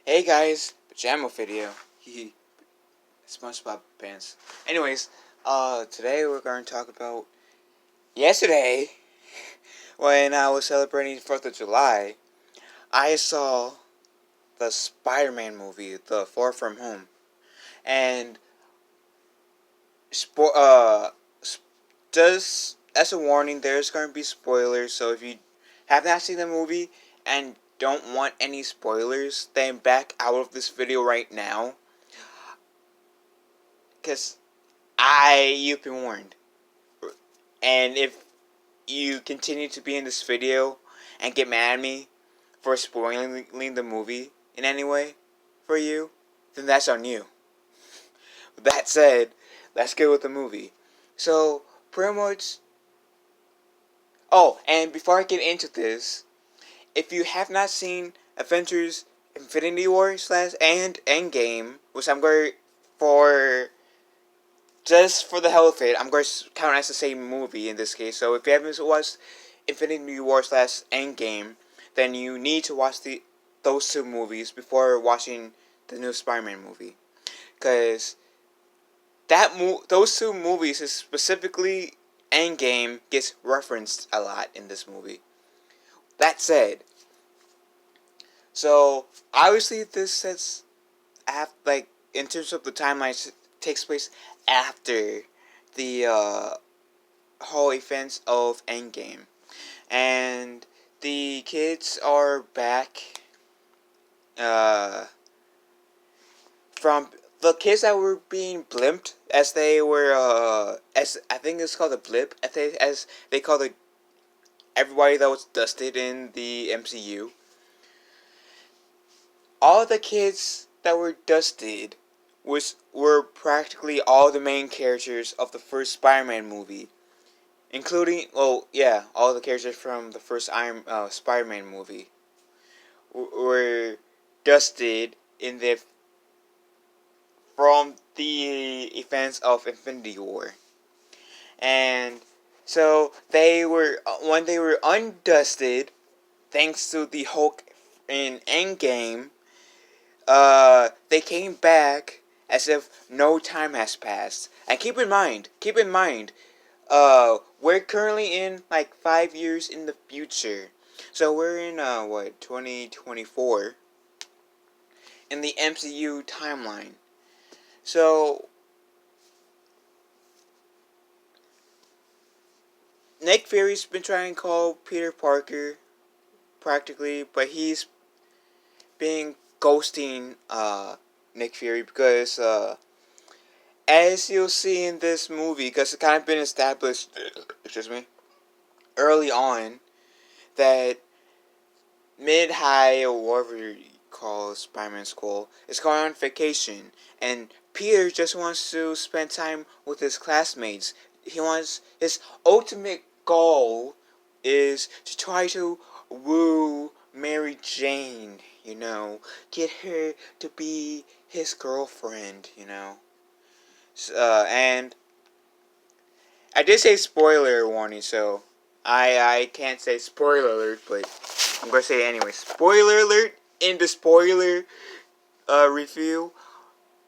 Hey guys, pajama video. Hee SpongeBob pants. Anyways, today we're going to talk about yesterday when I was celebrating 4th of July. I saw the Spider-Man movie, The Far From Home, and spo- uh, just as a warning, there's going to be spoilers. So if you have not seen the movie and don't want any spoilers, then back out of this video right now, because you've been warned. And if you continue to be in this video and get mad at me for spoiling the movie in any way for you, then that's on you. With that said, let's get with the movie. So, pretty much... Oh, and before I get into this, if you have not seen Avengers Infinity War / and Endgame, which I'm going for... Just for the hell of it, I'm going to count as the same movie in this case. So if you haven't watched Infinity War / Endgame, then you need to watch those two movies before watching the new Spider-Man movie. Because those two movies, specifically Endgame, gets referenced a lot in this movie. That said, so obviously this sets, in terms of the timeline, takes place after the whole events of Endgame, and the kids are back from the kids that were being blimped, as they were as I think it's called a blip, as they call everybody that was dusted in the MCU. All the kids that were dusted were practically all the main characters of the first Spider-Man movie, including, all the characters from the first Spider-Man movie were dusted from the events of Infinity War. And so when they were undusted, thanks to the Hulk in Endgame, they came back as if no time has passed. And keep in mind, we're currently in 5 years in the future. So we're in 2024 in the MCU timeline. So Nick Fury's been trying to call Peter Parker practically, but he's been ghosting Nick Fury because as you'll see in this movie, because it's kind of been established, early on, that Mid-High, or whatever you call Spider-Man school, is going on vacation, and Peter just wants to spend time with his classmates. His ultimate goal is to try to woo Mary Jane, get her to be his girlfriend, and I did say spoiler warning, so I can't say spoiler alert, but I'm gonna say it anyway. Spoiler alert! In the spoiler review,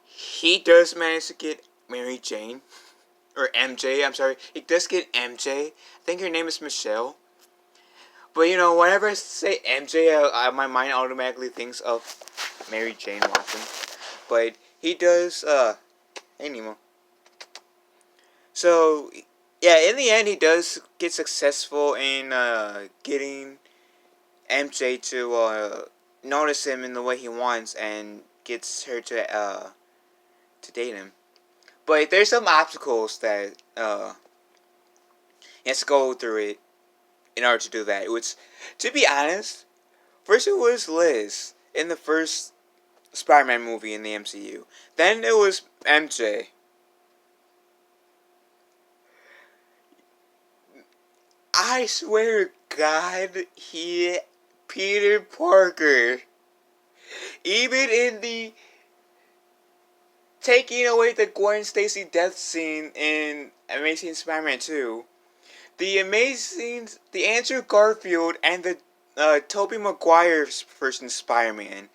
he does manage to get Mary Jane, or MJ. I'm sorry, he does get MJ. I think her name is Michelle. But whenever I say MJ, my mind automatically thinks of Mary Jane Watson. But he does. Hey Nemo. So yeah, in the end, he does get successful in getting MJ to notice him in the way he wants, and gets her to date him. But there's some obstacles that he has to go through it in order to do that. Which, to be honest, first it was Liz in the first Spider-Man movie in the MCU. Then it was MJ. I swear to God, Peter Parker, even in the taking away the Gwen Stacy death scene in Amazing Spider-Man 2, the Andrew Garfield and the Tobey Maguire's version Spider-Man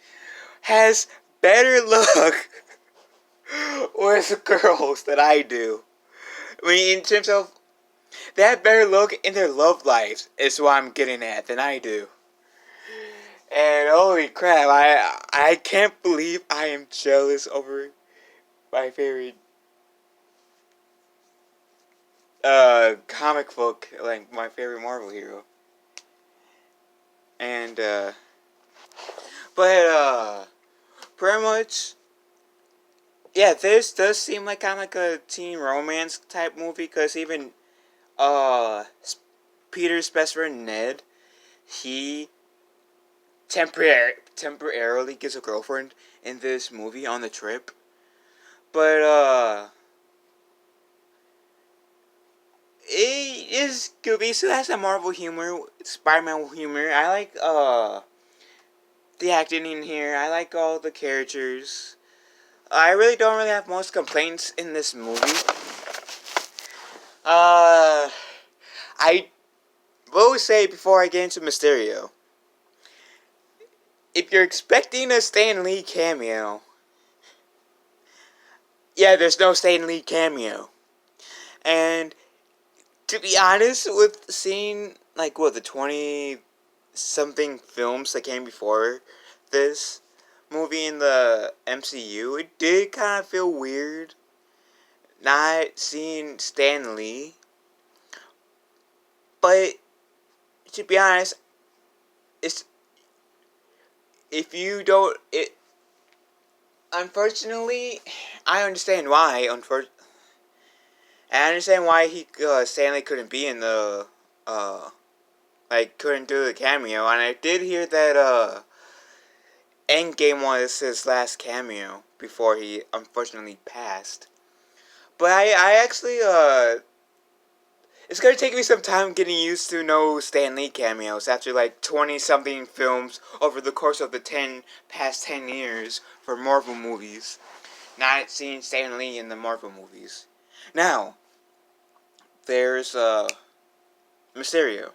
has better luck with girls than I do. I mean, in terms of, they have better luck in their love lives, is what I'm getting at, than I do. And holy crap, I can't believe I am jealous over my favorite comic book, like my favorite Marvel hero. And pretty much, yeah, this does seem like kind of like a teen romance type movie, because even uh Peter's best friend Ned, he temporarily gets a girlfriend in this movie on the trip. But it is good. It still has some Marvel humor, Spider-Man humor. I like the acting in here. I like all the characters. I really don't really have most complaints in this movie. I will say before I get into Mysterio, if you're expecting a Stan Lee cameo, yeah, there's no Stan Lee cameo. And to be honest, with seeing like what the 20 something films that came before this movie in the MCU, it did kind of feel weird not seeing Stan Lee. But to be honest, it's, if you don't, it, unfortunately, I understand why. I understand why Stanley couldn't be in the like couldn't do the cameo, and I did hear that Endgame was his last cameo before he unfortunately passed. But I actually it's gonna take me some time getting used to no Stan Lee cameos after like 20 something films over the course of the past 10 years for Marvel movies. Not seeing Stan Lee in the Marvel movies. Now, there's Mysterio.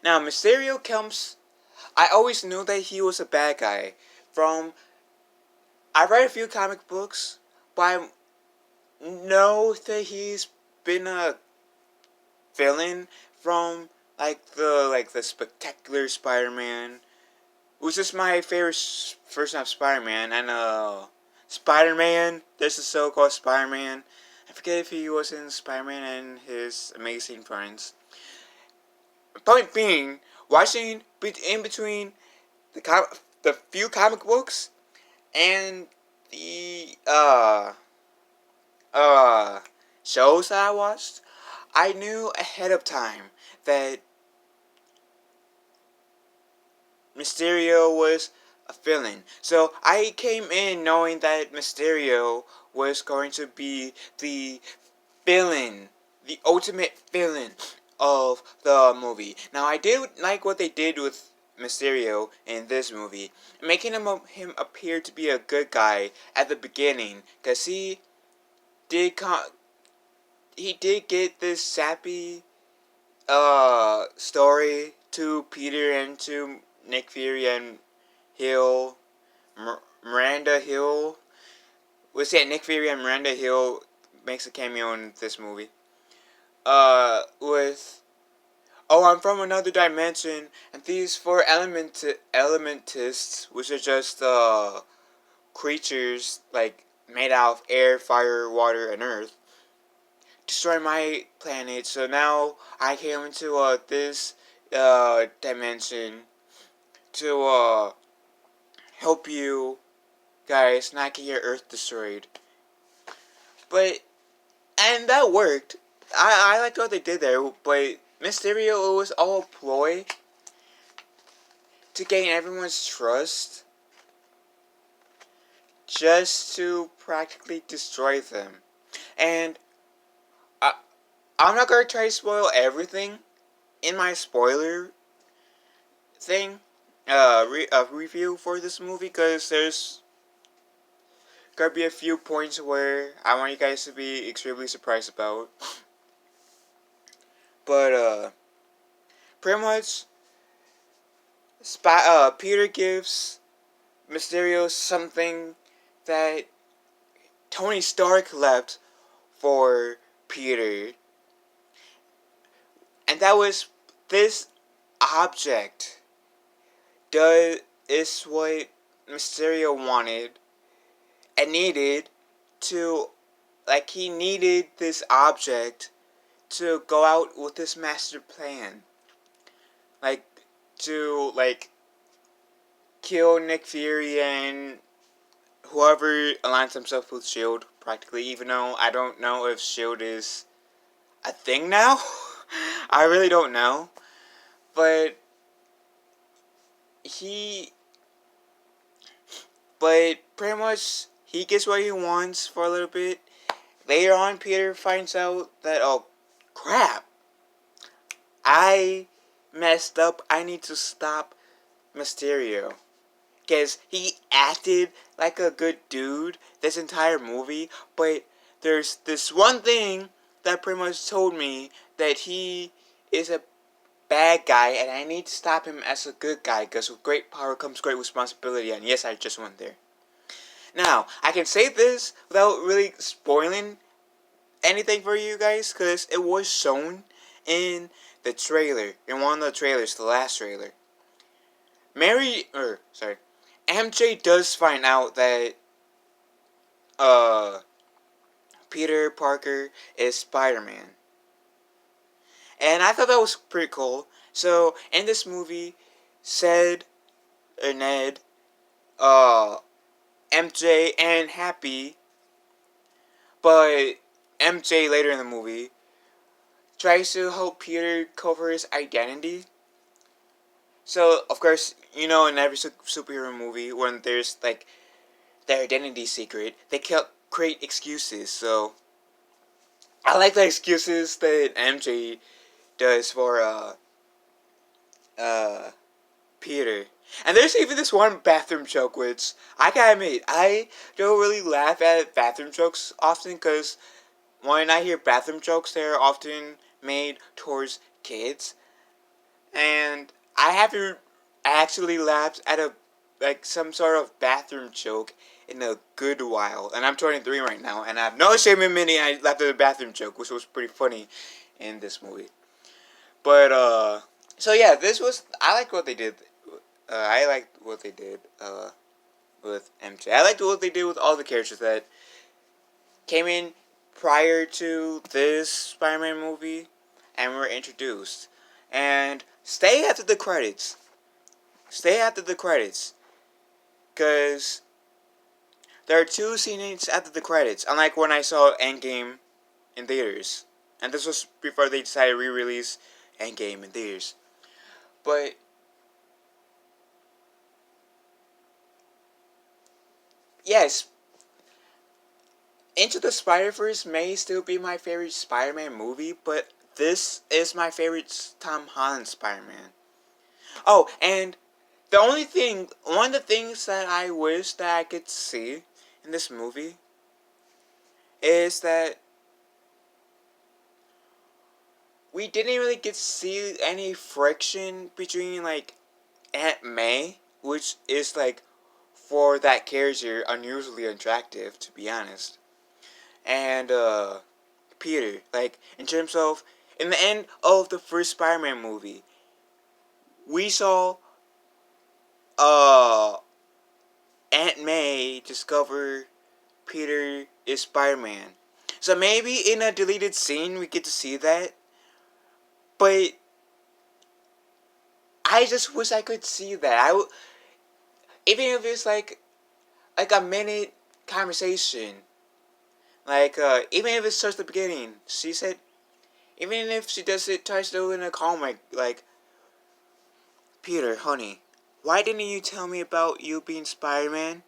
Now Mysterio comes, I always knew that he was a bad guy from, I read a few comic books, but I know that he's been a villain from like the Spectacular Spider-Man, which is my favorite version of Spider-Man, and Spider-Man. There's a so-called Spider-Man. I forget if he was in Spider-Man and His Amazing Friends. Point being, watching in between the few comic books and the uh shows that I watched, I knew ahead of time that Mysterio was a villain. So I came in knowing that Mysterio was going to be the villain, the ultimate villain of the movie. Now I did like what they did with Mysterio in this movie, making him appear to be a good guy at the beginning, cause did he did get this sappy story to Peter and to Nick Fury and Hill, Miranda Hill. We say Nick Fury and Miranda Hill makes a cameo in this movie. With, oh, I'm from another dimension, and these four elementists, which are just creatures like made out of air, fire, water, and earth, destroy my planet. So now I came into this dimension to help you guys not get your Earth destroyed. But, and that worked. I liked what they did there, but Mysterio, it was all ploy to gain everyone's trust, just to practically destroy them. And I'm not gonna try to spoil everything in my spoiler thing, review for this movie, because there's gonna be a few points where I want you guys to be extremely surprised about. But pretty much, Peter gives Mysterio something that Tony Stark left for Peter, and that was this object. Does is what Mysterio wanted and needed to, like, he needed this object to go out with this master plan, like, to, like, kill Nick Fury and whoever aligns himself with Shield, practically, even though I don't know if Shield is a thing now. I really don't know. But he, but pretty much he gets what he wants for a little bit. Later on, Peter finds out that, oh crap, I messed up. I need to stop Mysterio. Because he acted like a good dude this entire movie, but there's this one thing that pretty much told me that he is a bad guy and I need to stop him as a good guy, because with great power comes great responsibility, and yes, I just went there. Now, I can say this without really spoiling anything for you guys, because it was shown in the trailer, in one of the trailers, the last trailer. MJ does find out that Peter Parker is Spider-Man. And I thought that was pretty cool. So in this movie, Ned, MJ, and Happy, but MJ later in the movie tries to help Peter cover his identity. So of course, you know, in every superhero movie, when there's like their identity secret, they create excuses. So I like the excuses that MJ does for Peter. And there's even this one bathroom joke, which I gotta admit, I don't really laugh at bathroom jokes often, because when I hear bathroom jokes, they're often made towards kids, and I haven't actually laughed at some sort of bathroom joke in a good while. And I'm 23 right now, and I have no shame in admitting I laughed at a bathroom joke, which was pretty funny in this movie. But so yeah, I liked what they did. I liked what they did with MJ. I liked what they did with all the characters that came in prior to this Spider-Man movie and were introduced. And stay after the credits. Stay after the credits. Because there are 2 scenes after the credits, unlike when I saw Endgame in theaters. And this was before they decided to re-release Endgame in theaters. But yes, Into the Spider-Verse may still be my favorite Spider-Man movie, but this is my favorite Tom Holland Spider-Man. Oh, and one of the things that I wish that I could see in this movie is that we didn't really get to see any friction between, like, Aunt May, which is, like, for that character, unusually attractive, to be honest, and Peter. Like, in terms of, in the end of the first Spider-Man movie, we saw Aunt May discover Peter is Spider-Man. So maybe in a deleted scene we get to see that, but I just wish I could see that. Even if it's like a minute conversation. Like, even if it starts at the beginning, she said, even if she does it, tries to do it in a comic, like, Peter, honey, why didn't you tell me about you being Spider-Man?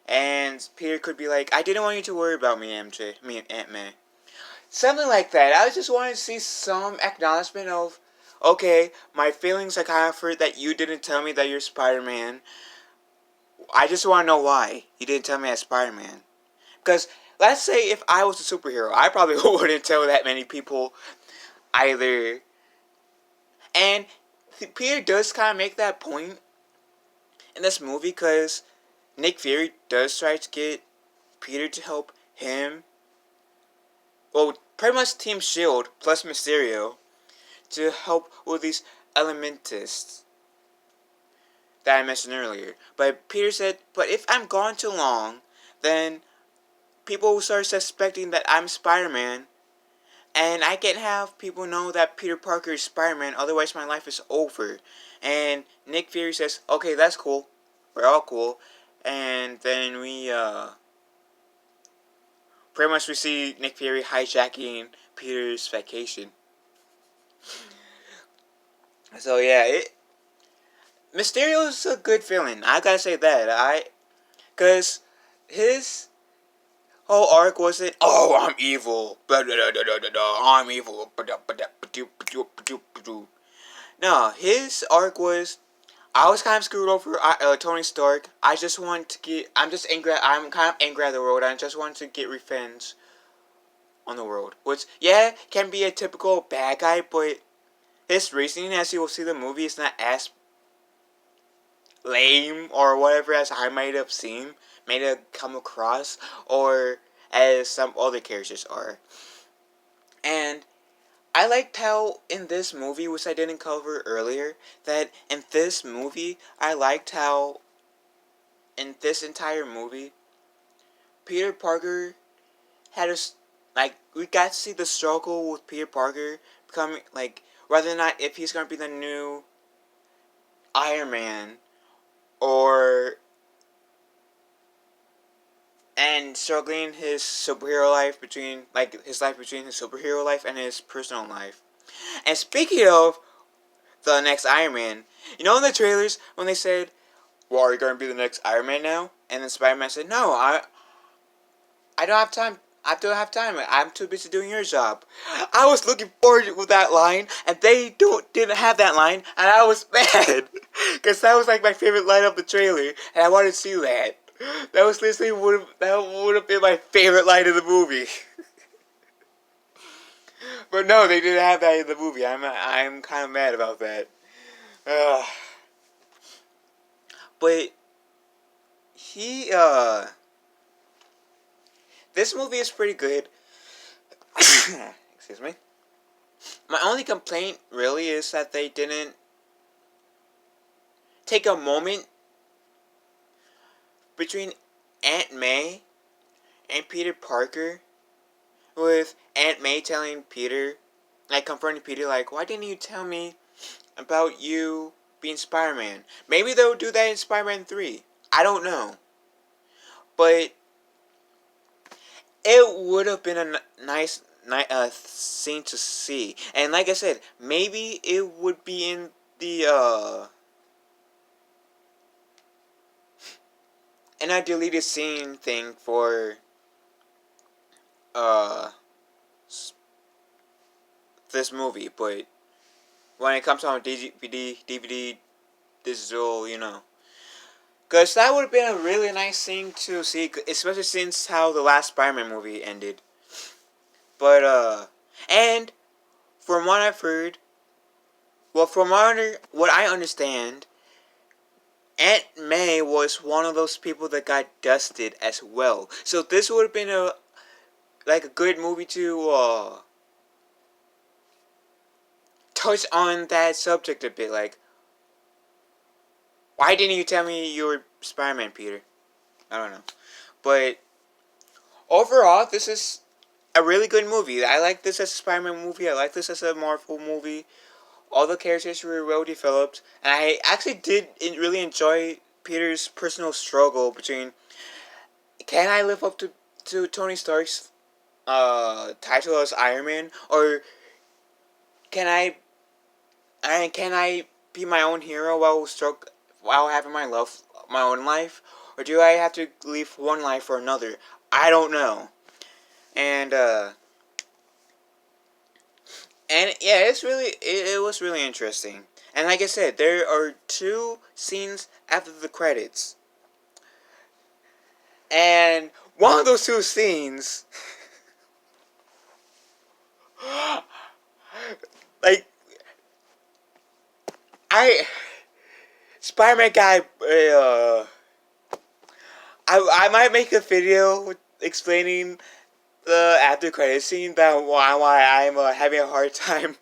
And Peter could be like, I didn't want you to worry about me, me and Aunt May. Something like that. I just wanted to see some acknowledgement of, okay, my feelings are kind of hurt that you didn't tell me that you're Spider-Man. I just want to know why you didn't tell me as Spider-Man. Because let's say if I was a superhero, I probably wouldn't tell that many people either. And Peter does kind of make that point in this movie, because Nick Fury does try to get Peter to help him. Well, pretty much Team Shield plus Mysterio to help with these elementists that I mentioned earlier. But Peter said, but if I'm gone too long, then people will start suspecting that I'm Spider-Man, and I can't have people know that Peter Parker is Spider-Man, otherwise my life is over. And Nick Fury says, okay, that's cool. We're all cool. And then pretty much we see Nick Fury hijacking Peter's vacation. So yeah, Mysterio's a good villain. I gotta say that. Cause his whole arc wasn't, oh, I'm evil. I'm evil. No, his arc was, I was kind of screwed over Tony Stark. I just want to get, I'm kind of angry at the world. I just want to get revenge on the world. Which, yeah, can be a typical bad guy, but his reasoning, as you will see the movie, is not as lame or whatever as I might have come across, or as some other characters are. And I liked how in this movie, which I didn't cover earlier, that in this movie, I liked how in this entire movie, Peter Parker had we got to see the struggle with Peter Parker becoming, whether or not if he's going to be the new Iron Man, or and struggling his superhero life between, his life between his superhero life and his personal life. And speaking of the next Iron Man, in the trailers when they said, well, are you going to be the next Iron Man now? And then Spider-Man said, no, I don't have time. I don't have time. I'm too busy doing your job. I was looking forward to that line, and they didn't have that line, and I was mad. Because that was my favorite line of the trailer, and I wanted to see that. That was literally that would have been my favorite line of the movie. But no, they didn't have that in the movie. I'm kind of mad about that. But this movie is pretty good. Excuse me. My only complaint really is that they didn't take a moment between Aunt May and Peter Parker, with Aunt May telling Peter, confronting Peter, why didn't you tell me about you being Spider-Man? Maybe they'll do that in Spider-Man 3. I don't know. But it would have been a nice scene to see. And like I said, maybe it would be in the in a deleted scene thing for this movie, but when it comes on DVD, digital, because that would have been a really nice thing to see, especially since how the last Spider-Man movie ended. But and from what I've heard, well, from what I understand, Aunt May was one of those people that got dusted as well. So this would have been a good movie to touch on that subject a bit. Why didn't you tell me you were Spider-Man, Peter? I don't know. But overall, this is a really good movie. I like this as a Spider-Man movie. I like this as a Marvel movie. All the characters were well developed. And I actually did really enjoy Peter's personal struggle between, can I live up to Tony Stark's title as Iron Man, or can I be my own hero while having my own life, or do I have to leave one life for another? I don't know. And yeah, it was really interesting. And like I said, there are 2 scenes after the credits, and one of those 2 scenes, Spider-Man guy, I might make a video explaining the after credit scene, that why I'm having a hard time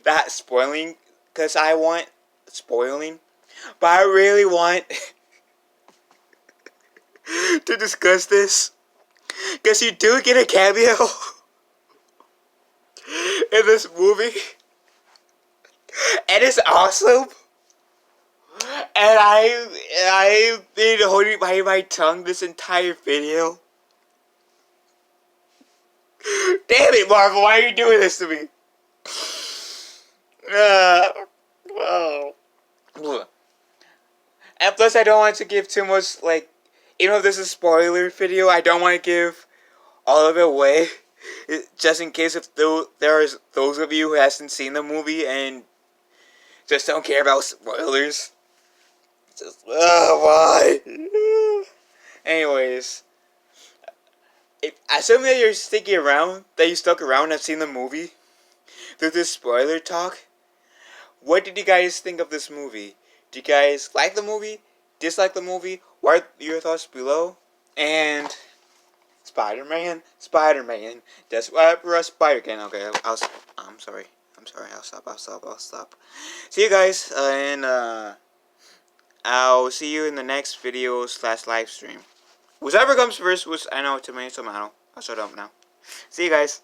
not spoiling, because I want spoiling, but I really want to discuss this, because you do get a cameo in this movie, and it's awesome. And I've been holding my tongue this entire video. Damn it, Marvel! Why are you doing this to me? Oh. And plus, I don't want to give too much, like, even if this is a spoiler video, I don't want to give all of it away. Just in case if there's those of you who hasn't seen the movie and just don't care about spoilers. Just, why? Anyways, assuming that you're sticking around, that you stuck around and have seen the movie through this spoiler talk, what did you guys think of this movie? Do you guys like the movie? Dislike the movie? What are your thoughts below? And Spider-Man, that's why we're a Spider-Man. Okay, I'm sorry. I'll stop. See you guys, and I'll see you in the next video / live stream. Whichever comes first, which I know tomato. I'll shut up now. See you guys.